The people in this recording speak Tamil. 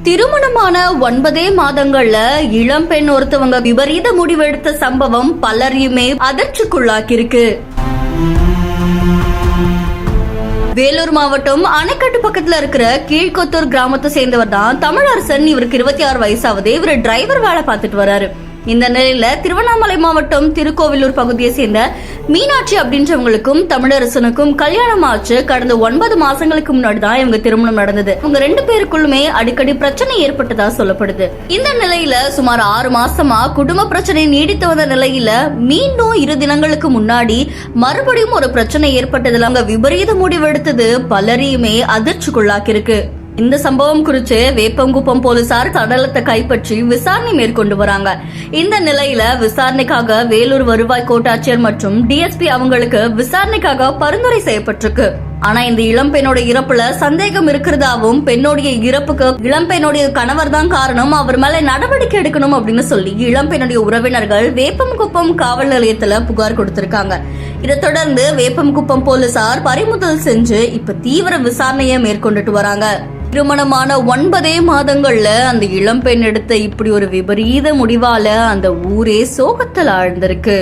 திருமணமான 9 மாதங்கள்ல இளம்பெண் ஒருத்தவங்க விபரீத முடிவெடுத்த சம்பவம் பலரையுமே அதிர்ச்சிக்குள்ளாக்கியிருக்கு. வேலூர் மாவட்டம் அணைக்கட்டு பக்கத்துல இருக்கிற கீழ்கொத்தூர் கிராமத்தை சேர்ந்தவர் தான் தமிழரசன். இவருக்கு 26 வயசாவது. இவர் டிரைவர் வேலை பார்த்துட்டு வராரு. இந்த நிலையில திருவண்ணாமலை மாவட்டம் திருக்கோவிலூர் பகுதியை சேர்ந்த மீனாட்சி அப்படின்றவங்களுக்கும் தமிழரசனுக்கும் கல்யாணம் ஆச்சு. கடந்த 9 மாசங்களுக்கு முன்னாடி தான் இவங்க திருமணம் நடந்தது. இவங்க 2 பேருக்குள்ளுமே அடிக்கடி பிரச்சனை ஏற்பட்டதா சொல்லப்படுது. இந்த நிலையில சுமார் 6 மாசமா குடும்ப பிரச்சனை நீடித்து வந்த நிலையில மீண்டும் 2 தினங்களுக்கு முன்னாடி மறுபடியும் ஒரு பிரச்சனை ஏற்பட்டதுல அவங்க விபரீத முடிவெடுத்தது பலரையுமே அதிர்ச்சிக்குள்ளாக்கியிருக்கு. இந்த சம்பவம் குறித்து வேப்பங்குப்பம் போலீசார் சடலத்தை கைப்பற்றி விசாரணை மேற்கொண்டு வராங்க. இந்த நிலையில விசாரணைக்காக வேலூர் வருவாய் கோட்டாட்சியர் மற்றும் டிஎஸ்பி அவங்களுக்கு விசாரணைக்காக பரிந்துரை செய்யப்பட்டிருக்கு. ஆனா இந்த இளம்பெண்ணோட இறப்புல சந்தேகம் இருக்கிறதாவும், பெண்ணோடைய இறப்புக்கு இளம்பெண்ணுடைய கணவர் தான் காரணம், அவர் மேல நடவடிக்கை எடுக்கணும் அப்படின்னு சொல்லி இளம்பெண்ணுடைய உறவினர்கள் வேப்பங்குப்பம் காவல் நிலையத்துல புகார் கொடுத்திருக்காங்க. இதை தொடர்ந்து வேப்பங்குப்பம் போலீசார் பறிமுதல் செஞ்சு இப்ப தீவிர விசாரணையை மேற்கொண்டுட்டு வராங்க. திருமணமான 9 மாதங்கள்ல அந்த இளம்பெண் எடுத்த இப்படி ஒரு விபரீத முடிவால அந்த ஊரே சோகத்தில் ஆழ்ந்திருக்கு.